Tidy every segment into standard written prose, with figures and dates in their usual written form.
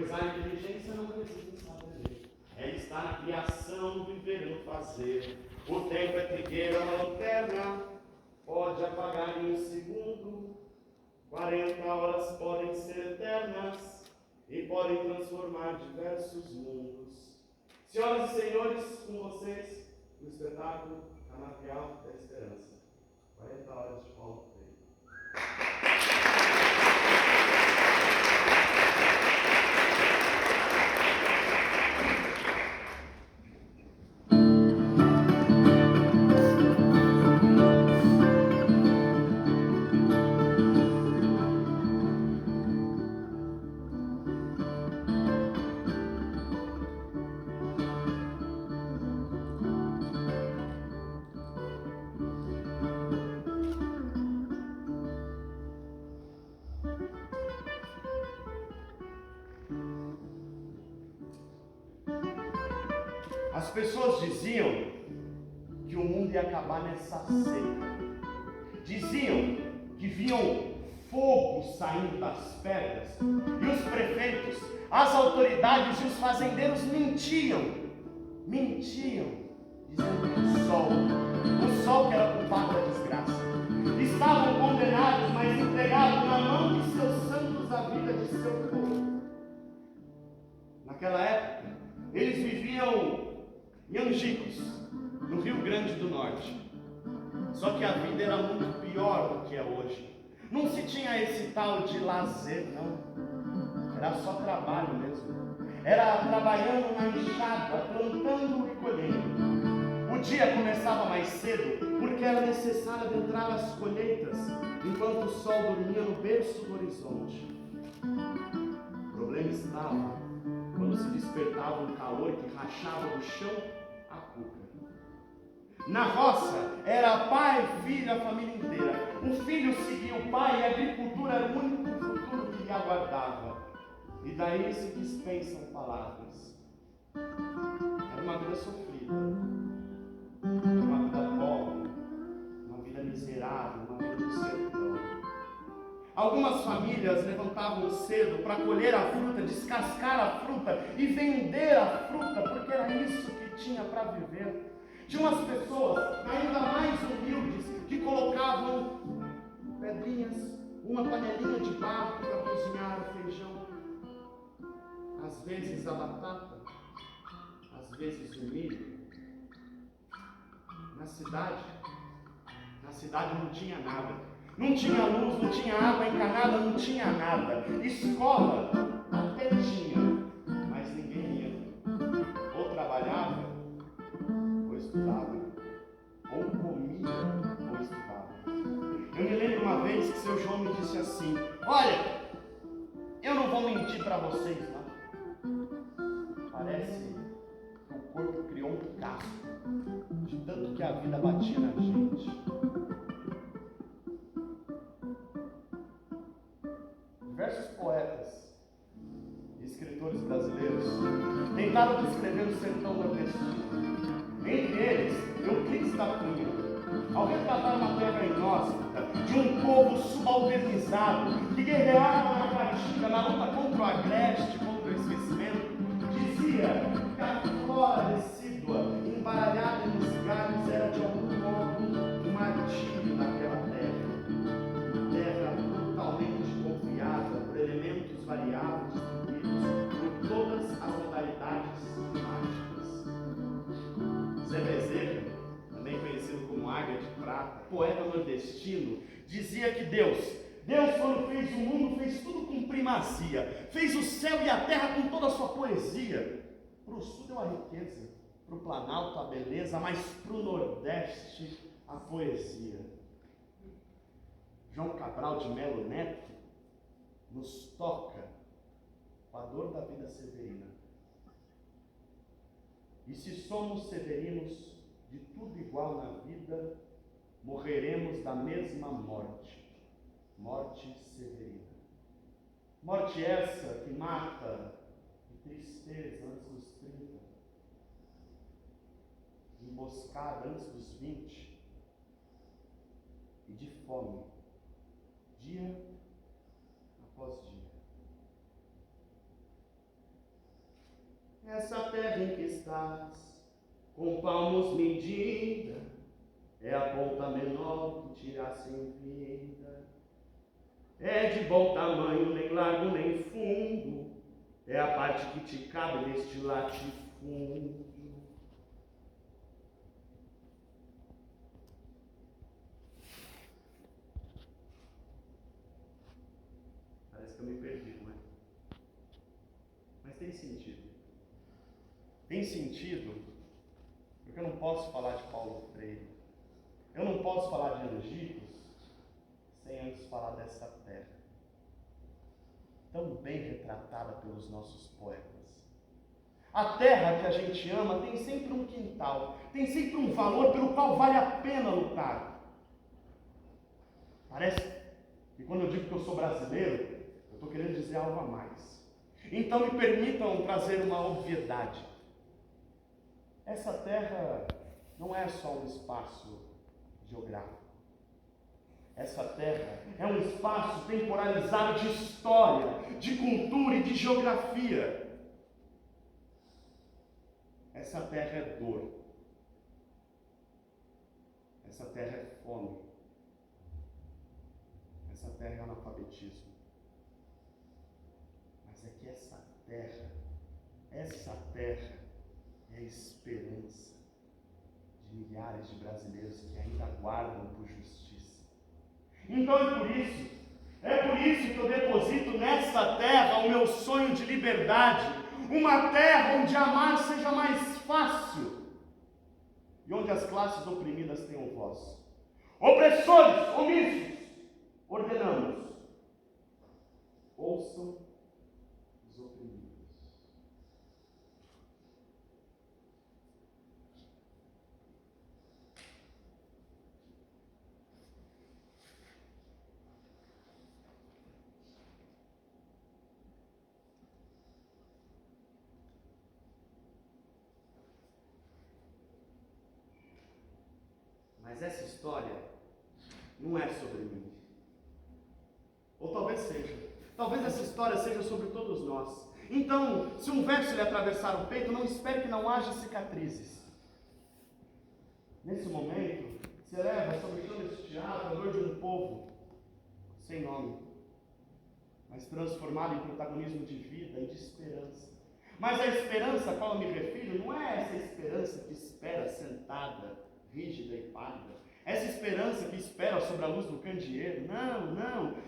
pois a inteligência não reside em saber. Ela está na criação, viver no fazer. O tempo é trigueira, uma lanterna, pode apagar em um segundo. 40 horas podem ser eternas e podem transformar diversos mundos. Senhoras e senhores, com vocês, no espetáculo Canavial da Esperança. 40 horas de Paulo Freire. As pessoas diziam que o mundo ia acabar nessa seca. Diziam que viam fogo saindo das pedras. E os prefeitos, as autoridades e os fazendeiros mentiam, dizendo que o sol que era culpado da desgraça, estavam condenados, mas entregados na mão de seus santos a vida de seu povo. Naquela época, eles viviam em Angicos, no Rio Grande do Norte. Só que a vida era muito pior do que é hoje. Não se tinha esse tal de lazer, não. Era só trabalho mesmo. Era trabalhando na enxada, plantando e colhendo. O dia começava mais cedo, porque era necessário adentrar as colheitas, enquanto o sol dormia no berço do horizonte. O problema estava quando se despertava um calor que rachava do chão a cuca. Na roça, era pai, filho, a família inteira. O filho seguia o pai e a agricultura era o único futuro que lhe aguardava. E daí se dispensam palavras. Era uma vida sofrida, uma vida pobre, uma vida miserável, uma vida do sertão. Algumas famílias levantavam cedo para colher a fruta, descascar a fruta e vender a fruta, porque era isso que tinha para viver. Tinha umas pessoas ainda mais humildes que colocavam pedrinhas, uma panelinha de barro para cozinhar o feijão. Às vezes a batata, às vezes o milho. Na cidade não tinha nada. Não tinha luz, não tinha água encanada, não tinha nada. Escola até tinha, mas ninguém ia. Ou trabalhava, ou estudava, ou comia, ou estudava. Eu me lembro uma vez que seu João me disse assim: olha, eu não vou mentir para vocês, não. Parece que o corpo criou um casco de tanto que a vida batia na gente. Diversos poetas e escritores brasileiros tentaram descrever o sertão nordestino. Entre eles, Euclides da Cunha, ao retratar uma terra inóspita de um povo subalternizado que guerreava na caatinga, na luta contra o agreste, contra o esquecimento, dizia que a flora decídua, embaralhada nos galhos, era de algum modo um martírio daquela terra. Uma terra brutalmente confiada por elementos variados distribuídos por todas as modalidades mágicas. Zé Bezerra, também conhecido como Águia de Prata, poeta nordestino, dizia que Deus, quando fez o mundo, fez tudo com primazia, fez o céu e a terra com toda a sua poesia. Para o sul deu a riqueza, para o Planalto a beleza, mas para o Nordeste a poesia. João Cabral de Melo Neto nos toca com a dor da vida severina. E se somos severinos de tudo igual na vida, morreremos da mesma morte, morte severina. Morte essa que mata de tristeza antes dos 30, de emboscada antes dos 20 e de fome, dia após dia. essa terra em que estás, com palmos medida, é a ponta menor que tirasse em vida. É de bom tamanho, nem largo nem fundo, é a parte que te cabe neste latifúndio. Parece que eu me perdi, não é? Mas tem sentido. Tem sentido, porque eu não posso falar de Paulo Freire, eu não posso falar de Angicos sem antes falar dessa terra, tão bem retratada pelos nossos poetas. A terra que a gente ama tem sempre um quintal, tem sempre um valor pelo qual vale a pena lutar. Parece que quando eu digo que eu sou brasileiro, eu estou querendo dizer algo a mais. Então me permitam trazer uma obviedade. Essa terra não é só um espaço geográfico. Essa terra é um espaço temporalizado de história, de cultura e de geografia. Essa terra é dor. Essa terra é fome. Essa terra é analfabetismo. Mas é que essa terra é a esperança de milhares de brasileiros que ainda aguardam por justiça. Então é por isso que eu deposito nessa terra o meu sonho de liberdade, uma terra onde amar seja mais fácil e onde as classes oprimidas tenham voz. Opressores, omissos, ordenamos, ouçam os oprimidos. Mas essa história não é sobre mim. Ou talvez seja. Talvez essa história seja sobre todos nós. Então, se um verso lhe atravessar o peito, não espere que não haja cicatrizes. Nesse momento, se eleva sobre todo este teatro a dor de um povo sem nome, mas transformado em protagonismo de vida e de esperança. Mas a esperança a qual eu me refiro não é essa esperança que espera sentada, rígida e pálida. Essa esperança que espera sobre a luz do candeeiro.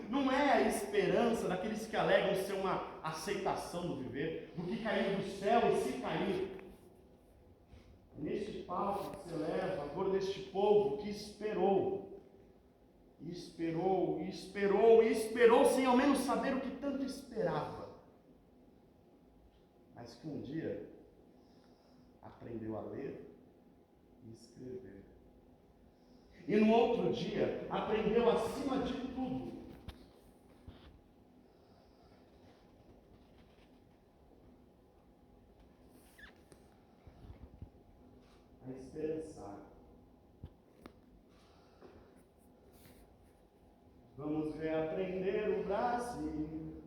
Não é a esperança daqueles que alegam ser uma aceitação do viver, do que caiu do céu e se cair. Neste palco que se eleva a dor deste povo que esperou sem ao menos saber o que tanto esperava, mas que um dia aprendeu a ler e escrever. E no outro dia aprendeu acima de tudo a esperançar. Vamos reaprender o Brasil,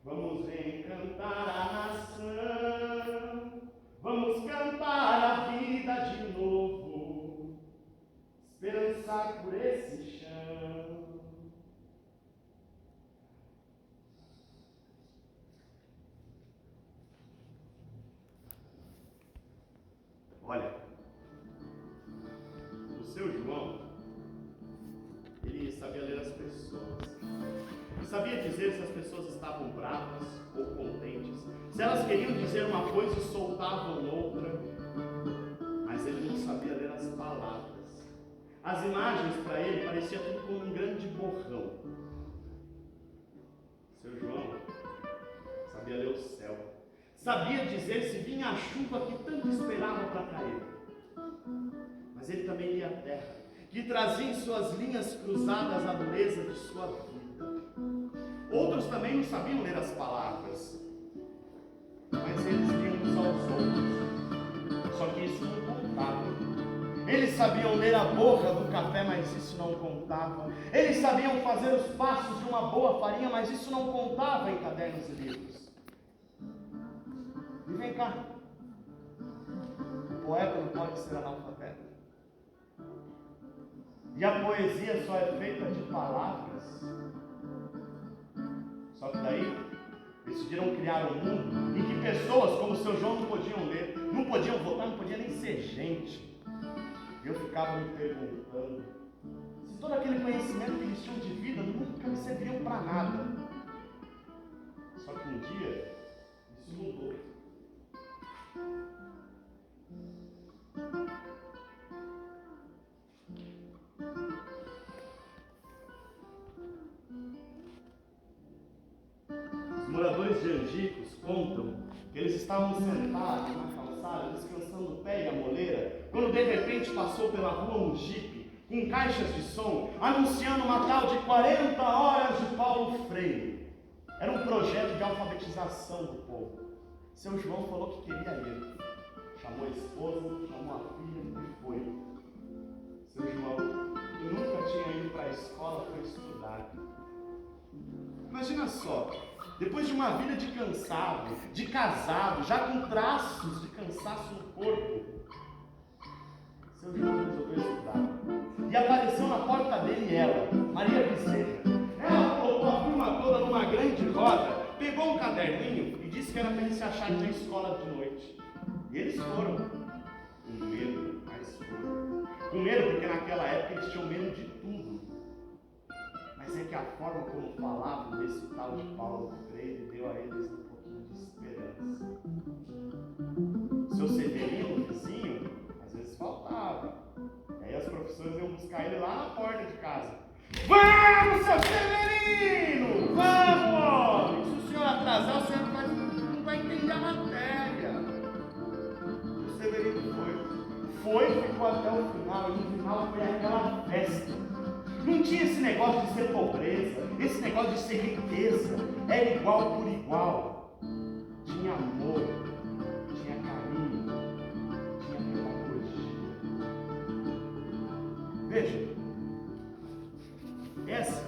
vamos reencantar a nação, vamos cantar a vida de novo, esperançar por esse chão. Olha, o seu João, ele sabia ler as pessoas, sabia dizer se as pessoas estavam bravas ou contentes, se elas queriam dizer uma coisa e soltavam outra, mas ele não sabia ler as palavras. As imagens para ele parecia tudo como um grande borrão. Seu João sabia ler o céu, sabia dizer se vinha a chuva que tanto esperava para cair, mas ele também lia a terra, que trazia em suas linhas cruzadas a beleza de sua vida. Outros também não sabiam ler as palavras, mas eles liam uns aos outros, só que isso não contava. Eles sabiam ler a borra do café, mas isso não contava. Eles sabiam fazer os passos de uma boa farinha, mas isso não contava em cadernos e livros. E vem cá, o poeta não pode ser analfabeto. E a poesia só é feita de palavras. Só que daí decidiram criar um mundo em que pessoas como o seu João não podiam ler, não podiam votar, não podiam nem ser gente. E eu ficava me perguntando se todo aquele conhecimento que eles tinham de vida nunca me serviriam para nada. Só que um dia isso mudou. Os moradores de Angicos contam que eles estavam sentados na calçada, descansando o pé e a moleira, quando de repente passou pela rua um jipe com caixas de som, anunciando uma tal de 40 horas de Paulo Freire. Era um projeto de alfabetização do povo. Seu João falou que queria ir. Chamou a esposa, chamou a filha e foi. Seu João, que nunca tinha ido para a escola para estudar. Imagina só, depois de uma vida de cansado, de casado, já com traços de cansaço no corpo, seu João resolveu estudar. E apareceu na porta dele ela, Maria Bezerra. Ela colocou a turma toda numa grande roda, pegou um caderninho e disse que era para eles se acharem na escola de noite. E eles foram, com medo, mas foram. Com medo porque naquela época eles tinham medo de tudo. Mas é que a forma como falavam desse tal de Paulo Freire deu a eles um pouquinho de esperança. Seu Severino, vizinho, às vezes faltava. Aí as professoras iam buscar ele lá na porta de casa. Vamos, seu Severino! Vamos, homem! Se o senhor atrasar, o senhor não vai entender a matéria. O Severino foi, ficou até o final, e no final foi aquela festa. Não tinha esse negócio de ser pobreza, esse negócio de ser riqueza. Era igual por igual. Tinha amor, tinha carinho, tinha pedagogia. Veja, essa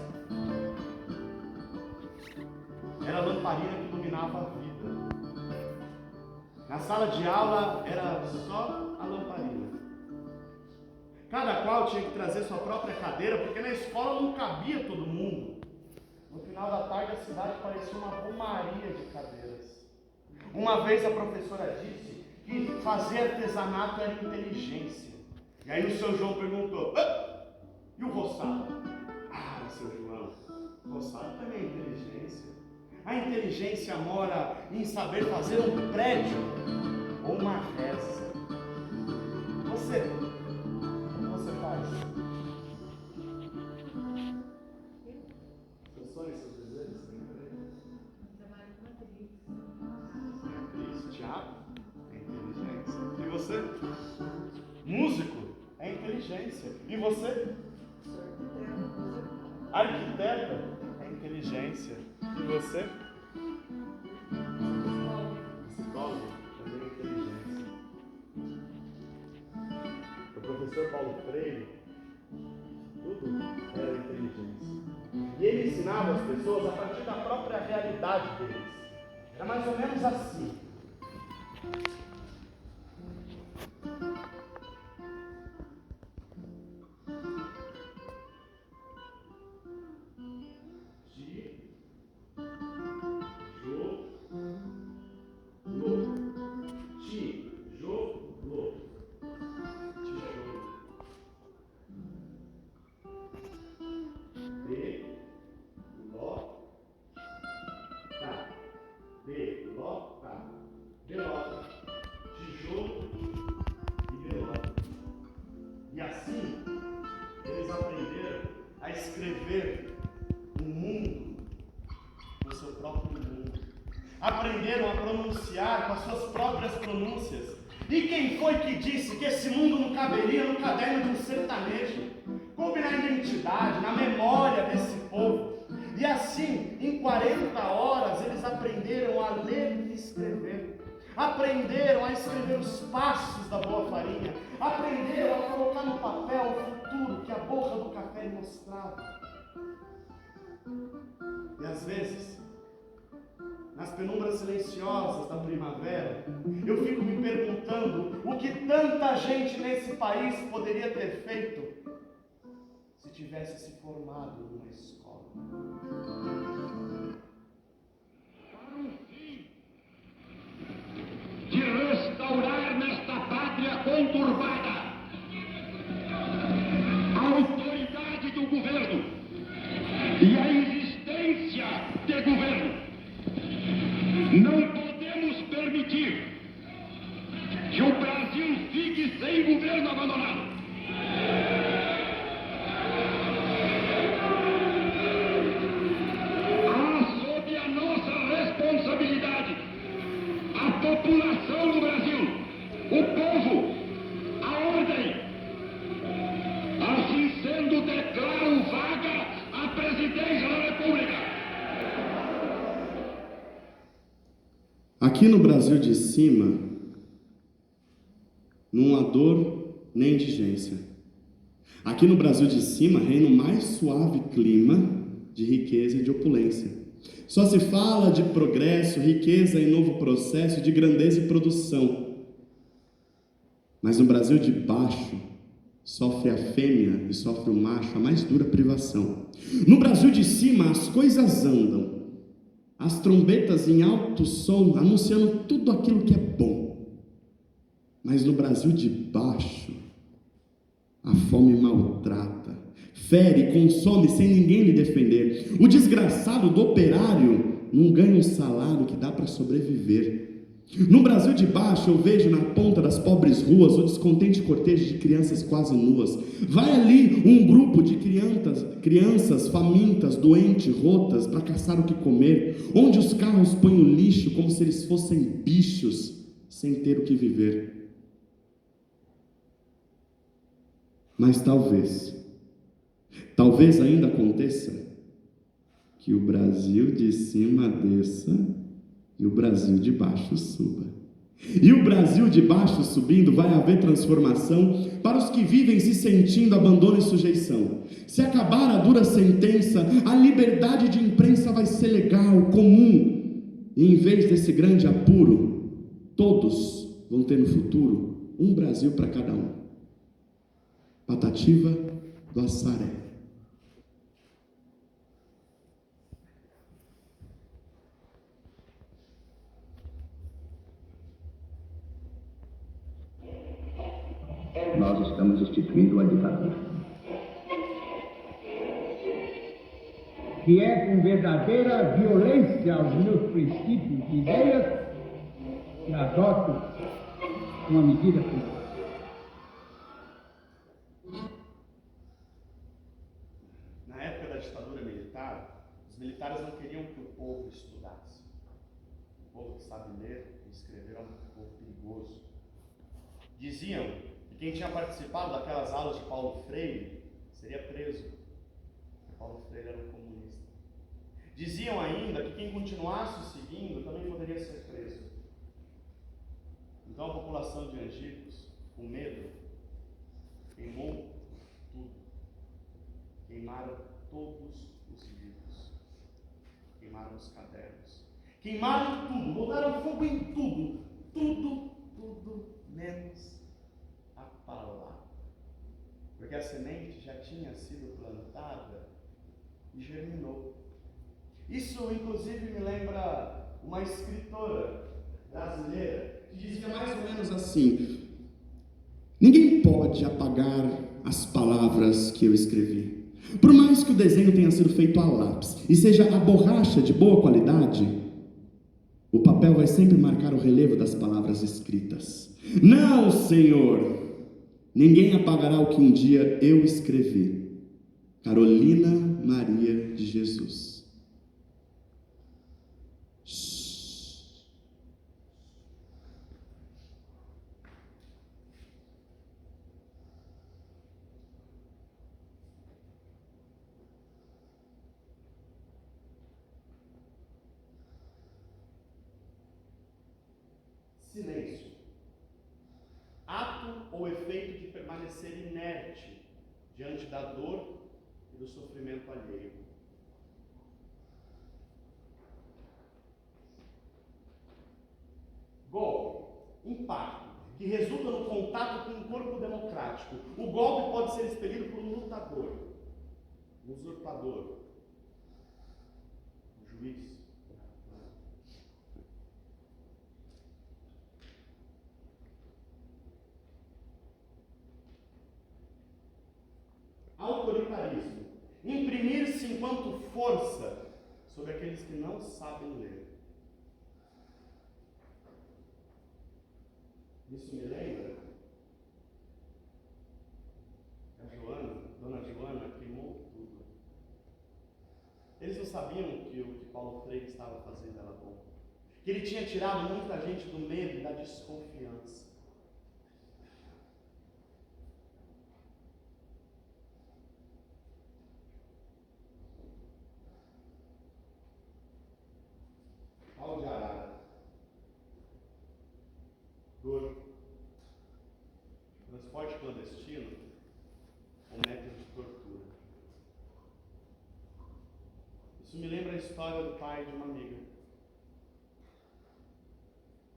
era a lamparina que iluminava a vida. Na sala de aula era só a lamparina. Cada qual tinha que trazer sua própria cadeira, porque na escola não cabia todo mundo. No final da tarde a cidade parecia uma romaria de cadeiras. Uma vez a professora disse que fazer artesanato era inteligência. E aí o seu João perguntou, e o roçado? Ah, seu João, o roçado também é inteligência. A inteligência mora em saber fazer um prédio ou uma reza. Você faz? Seus sonhos, seus desejos, tem trabalho com atriz. Teatro é inteligência. E você? Músico é inteligência. E você? Arquiteta é inteligência. E você? Psicólogo também é inteligência. O professor Paulo Freire, tudo era inteligência. E ele ensinava as pessoas a partir da própria realidade deles. Era mais ou menos assim. Belota, tijolo e belota. E assim, eles aprenderam a escrever o mundo no seu próprio mundo. Aprenderam a pronunciar com as suas próprias pronúncias. E quem foi que disse que esse mundo não caberia no caderno de um sertanejo? Coube na identidade, na memória desse povo. E assim, em 40 horas, eles aprenderam a ler e escrever. Aprenderam a escrever os passos da boa farinha. Aprenderam a colocar no papel o futuro que a borra do café lhe mostrava. E às vezes, nas penumbras silenciosas da primavera, eu fico me perguntando o que tanta gente nesse país poderia ter feito se tivesse se formado numa escola. De restaurar nesta pátria conturbada a autoridade do governo e a existência de governo. Não podemos permitir que o Brasil fique sem governo abandonado. Sob a nossa responsabilidade, a população do Brasil, o povo, a ordem. Assim sendo, declaro vaga a presidência da República. Aqui no Brasil de cima, não há dor nem indigência. Aqui no Brasil de cima reina o mais suave clima de riqueza e de opulência. Só se fala de progresso, riqueza e novo processo, de grandeza e produção. Mas no Brasil de baixo, sofre a fêmea e sofre o macho a mais dura privação. No Brasil de cima, as coisas andam. As trombetas em alto som, anunciando tudo aquilo que é bom. Mas no Brasil de baixo, a fome maltrata, fere, consome sem ninguém lhe defender. O desgraçado do operário não ganha um salário que dá para sobreviver. No Brasil de baixo eu vejo na ponta das pobres ruas o descontente cortejo de crianças quase nuas. Vai ali um grupo de crianças famintas, doentes, rotas, para caçar o que comer, onde os carros põem o lixo como se eles fossem bichos, sem ter o que viver. Mas talvez ainda aconteça que o Brasil de cima desça e o Brasil de baixo suba. E o Brasil de baixo subindo, vai haver transformação para os que vivem se sentindo abandono e sujeição. Se acabar a dura sentença, a liberdade de imprensa vai ser legal, comum. E em vez desse grande apuro, todos vão ter no futuro um Brasil para cada um. Patativa do Assaré. Nós estamos instituindo uma ditadura. Que é com verdadeira violência aos meus princípios e ideias que adoto uma medida como essa. Na época da ditadura militar, os militares não queriam que o povo estudasse. O povo que sabe ler e escrever é um povo perigoso. Diziam que quem tinha participado daquelas aulas de Paulo Freire seria preso. Paulo Freire era um comunista. Diziam ainda que quem continuasse o seguindo também poderia ser preso. Então a população de Angicos, com medo, queimou tudo. Queimaram todos os livros. Queimaram os cadernos. Queimaram tudo, botaram fogo em tudo. Tudo menos a palavra. Porque a semente já tinha sido plantada e germinou. Isso, inclusive, me lembra uma escritora brasileira que dizia mais ou menos assim: ninguém pode apagar as palavras que eu escrevi. Por mais que o desenho tenha sido feito a lápis e seja a borracha de boa qualidade, o papel vai sempre marcar o relevo das palavras escritas. Não, Senhor! Ninguém apagará o que um dia eu escrevi. Carolina Maria de Jesus. Silêncio. Ato ou efeito de permanecer inerte diante da dor e do sofrimento alheio. pacto que resulta no contato com um corpo democrático, o golpe pode ser expelido por um lutador, um usurpador, um juiz. Autoritarismo. Imprimir-se enquanto força sobre aqueles que não sabem ler. Isso me lembra a Dona Joana queimou tudo. Eles não sabiam que o que Paulo Freire estava fazendo era bom. Que ele tinha tirado muita gente do medo e da desconfiança. Pau de arara. Dor. Transporte clandestino ou método de tortura. Isso me lembra a história do pai de uma amiga.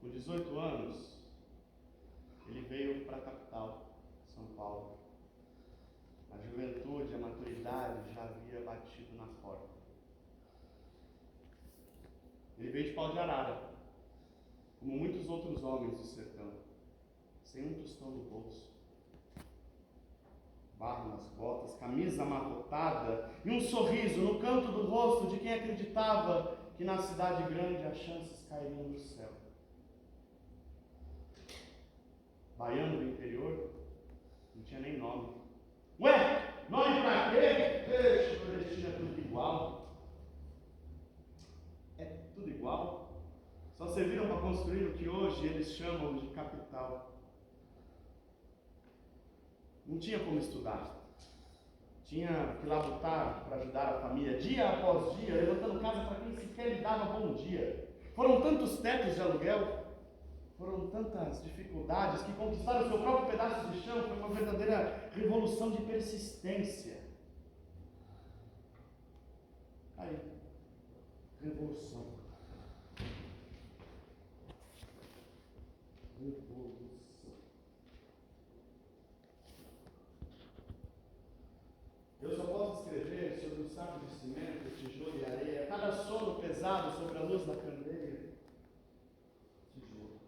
Com 18 anos, ele veio para a capital, São Paulo. A juventude, a maturidade já havia batido na porta. Ele veio de pau de arara, como muitos outros homens do sertão, sem um tostão no bolso, barro nas botas, camisa amarrotada e um sorriso no canto do rosto de quem acreditava que na cidade grande as chances cairiam do céu. Baiano do interior, não tinha nem nome. Ué, nome pra quê? Deixa, o destino é tudo igual. É tudo igual. Só serviram para construir o que hoje eles chamam de capital. Não tinha como estudar. Tinha que labutar para ajudar a família, dia após dia, levantando casa para quem sequer lhe dava bom dia. Foram tantos tetos de aluguel, foram tantas dificuldades que conquistar o seu próprio pedaço de chão foi uma verdadeira revolução de persistência. Aí, revolução. Revolução. Eu só posso escrever sobre um saco de cimento, tijolo e areia, cada sono pesado sobre a luz da candeia. Tijolo.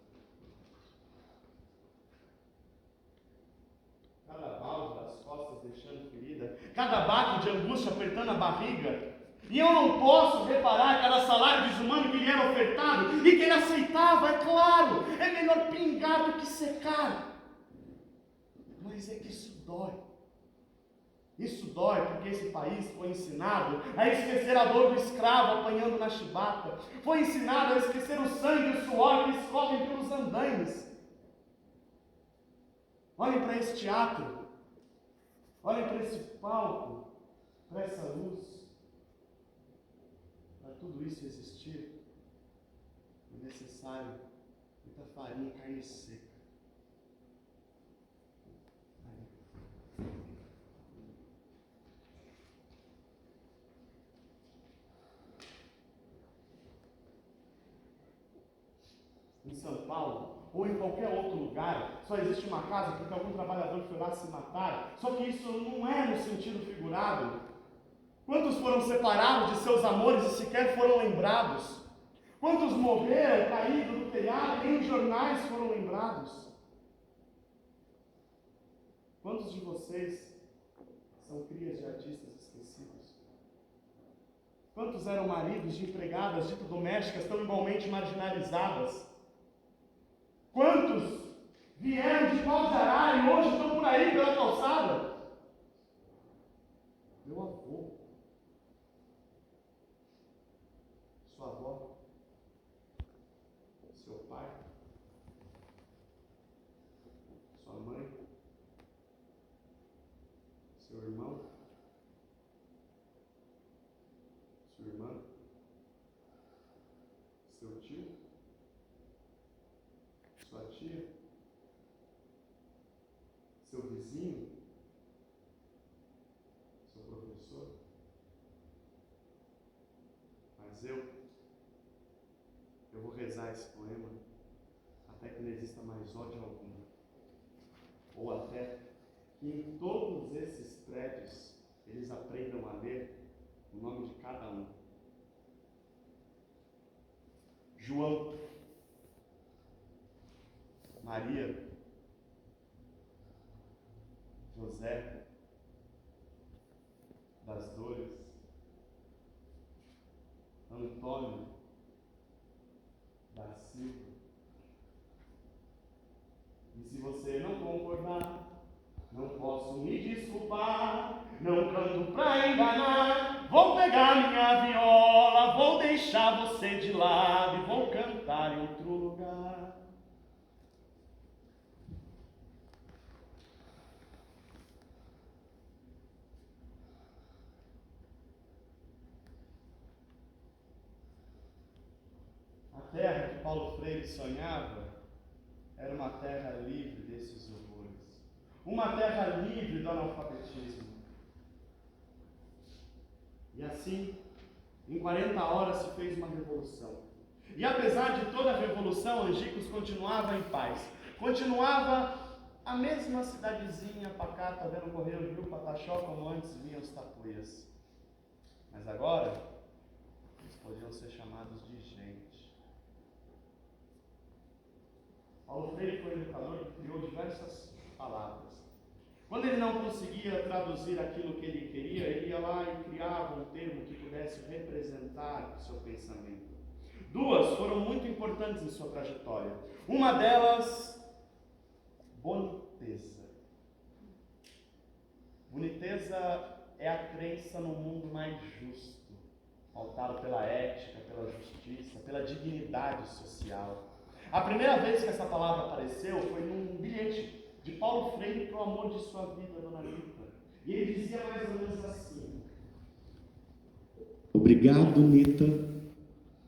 Cada balde das costas deixando ferida, cada baque de angústia apertando a barriga. E eu não posso reparar cada salário desumano que lhe era ofertado e que ele aceitava, é claro. É melhor pingar do que secar. Mas é que isso dói. Isso dói porque esse país foi ensinado a esquecer a dor do escravo apanhando na chibata. Foi ensinado a esquecer o sangue e o suor que escorrem pelos andaimes. Olhem para esse teatro. Olhem para esse palco. Para essa luz. Para tudo isso existir, é necessário muita farinha e carne seca. Em São Paulo, ou em qualquer outro lugar, só existe uma casa porque algum trabalhador foi lá se matar. Só que isso não é no sentido figurado. Quantos foram separados de seus amores e sequer foram lembrados? Quantos morreram caídos do telhado e nem os jornais foram lembrados? Quantos de vocês são crias de artistas esquecidos? Quantos eram maridos de empregadas dito domésticas tão igualmente marginalizadas? Quantos vieram de pau de arara e hoje estão por aí pela calçada? Meu avô, sua avó, seu pai, sua mãe, seu irmão, sua irmã, seu tio, sua tia, seu vizinho, seu professor. Mas eu vou rezar esse poema a até que não exista mais ódio algum. Ou até que em todos esses prédios eles aprendam a ler o nome de cada um. João, Maria, José, das Dores, Antônio, da Silva. E se você não concordar, não posso me desculpar, não canto pra enganar. Vou pegar minha viola, vou deixar você de lado e vou cantar em outro lugar. A terra que Paulo Freire sonhava era uma terra livre desses horrores. Uma terra livre do analfabetismo. E assim, em 40 horas se fez uma revolução. E apesar de toda a revolução, Angicos continuava em paz. Continuava a mesma cidadezinha pacata, vendo correr o rio Pataxó como antes vinham os tapuias. Mas agora, eles podiam ser chamados de gente. Paulo Freire foi um educador que criou diversas palavras. Quando ele não conseguia traduzir aquilo que ele queria, ele ia lá e criava um termo que pudesse representar o seu pensamento. Duas foram muito importantes em sua trajetória. Uma delas, boniteza. Boniteza é a crença no mundo mais justo, pautado pela ética, pela justiça, pela dignidade social. A primeira vez que essa palavra apareceu foi num bilhete de Paulo Freire para o amor de sua vida, Dona Nita. E ele dizia mais ou menos assim: obrigado, Nita,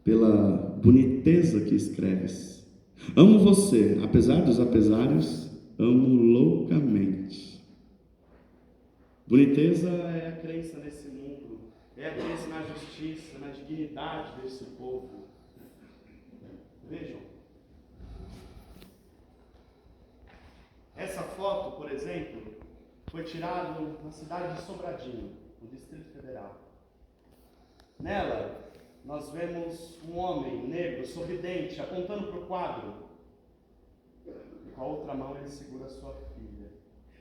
pela boniteza que escreves. Amo você, apesar dos apesares, amo loucamente. Boniteza é a crença nesse mundo, é a crença na justiça, na dignidade desse povo. Vejam, essa foto, por exemplo, foi tirada na cidade de Sobradinho, no Distrito Federal. Nela, nós vemos um homem negro, sorridente, apontando para o quadro. E com a outra mão ele segura sua filha.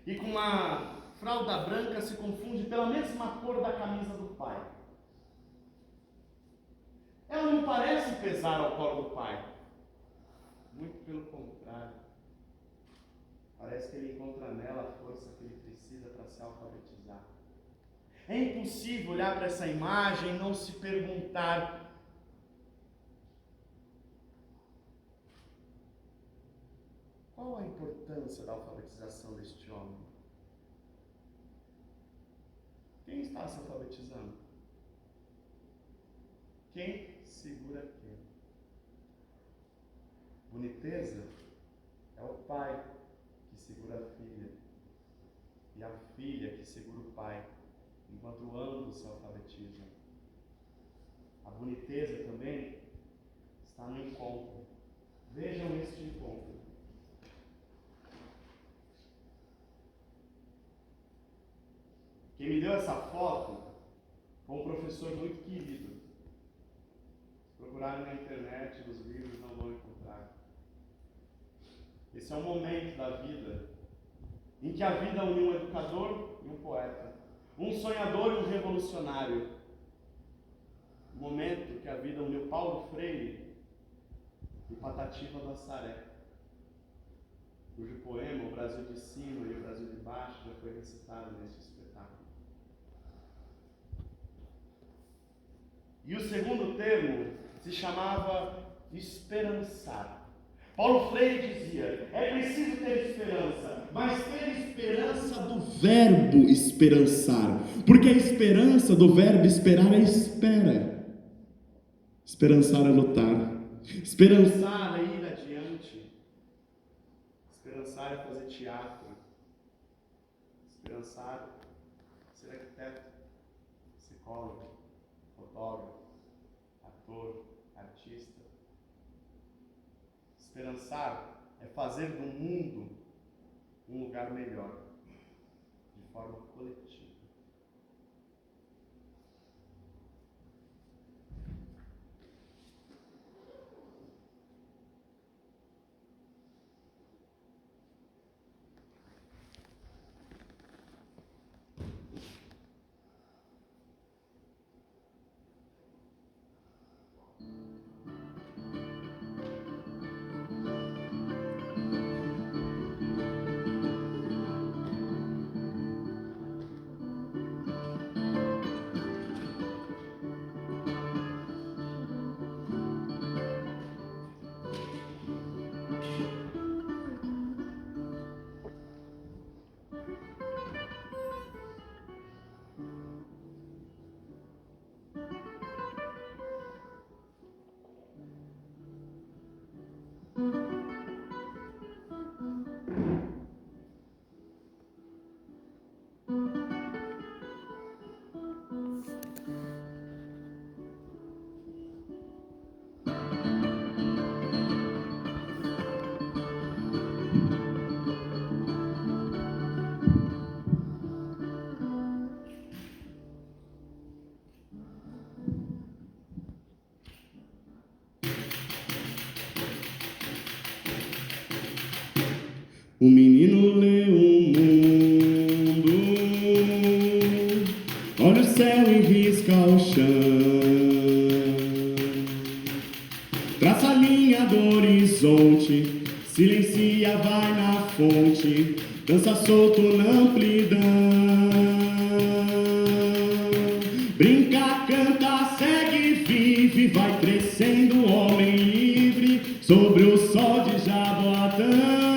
E com uma fralda branca se confunde pela mesma cor da camisa do pai. Ela não parece pesar ao colo do pai. Muito pelo contrário. Parece que ele encontra nela a força que ele precisa para se alfabetizar. É impossível olhar para essa imagem e não se perguntar: qual a importância da alfabetização deste homem? Quem está se alfabetizando? Quem segura quem? Boniteza é o pai que segura a filha e a filha que segura o pai, enquanto ambos se alfabetizam. A boniteza também está no encontro. Vejam este encontro. Quem me deu essa foto foi um professor muito querido. Se procurarem na internet, nos livros, não vão encontrar. Esse é um momento da vida em que a vida uniu um educador e um poeta, um sonhador e um revolucionário. Um momento que a vida uniu Paulo Freire e Patativa do Assaré, cujo poema O Brasil de Cima e o Brasil de Baixo já foi recitado neste espetáculo. E o segundo termo se chamava esperançar. Paulo Freire dizia: é preciso ter esperança, mas ter esperança do verbo esperançar, porque a esperança do verbo esperar é espera. Esperançar é lutar, esperançar é ir adiante, esperançar é fazer teatro, esperançar é ser arquiteto, psicólogo, fotógrafo, ator, artista. Esperançar é fazer do mundo um lugar melhor, de forma coletiva. O menino lê o mundo, olha o céu e risca o chão, traça a linha do horizonte, silencia, vai na fonte, dança solto na amplidão. Brinca, canta, segue, vive, vai crescendo, homem livre, sobre o sol de Jaboatão.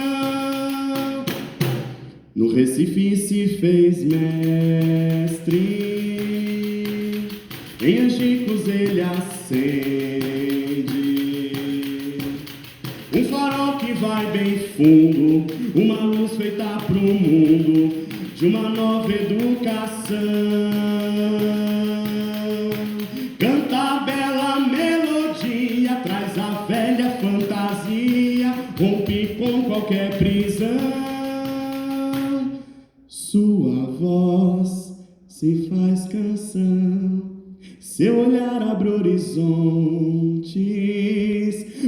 No Recife se fez mestre, em Angicos ele acende um farol que vai bem fundo, uma luz feita pro mundo, de uma nova educação. Canta a bela melodia, traz a velha fantasia, rompe com qualquer prisão. Sua voz se faz canção, seu olhar abre horizontes,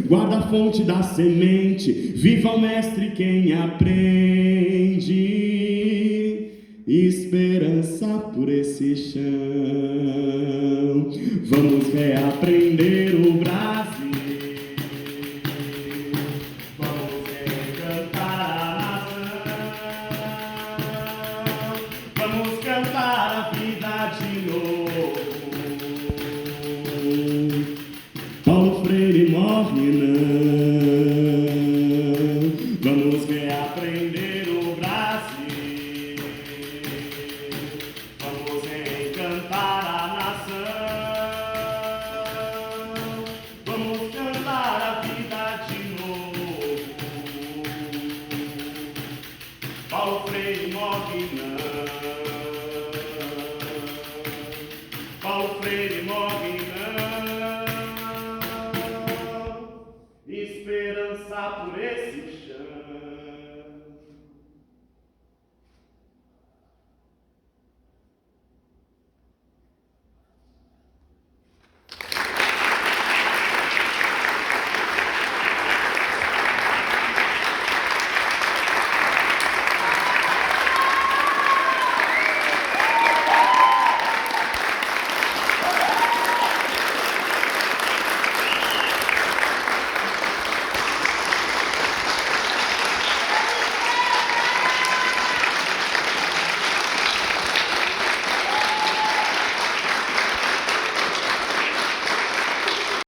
guarda a fonte da semente, viva o mestre quem aprende, esperança por esse chão. Vamos reaprender o Brasil. Paulo Freire morre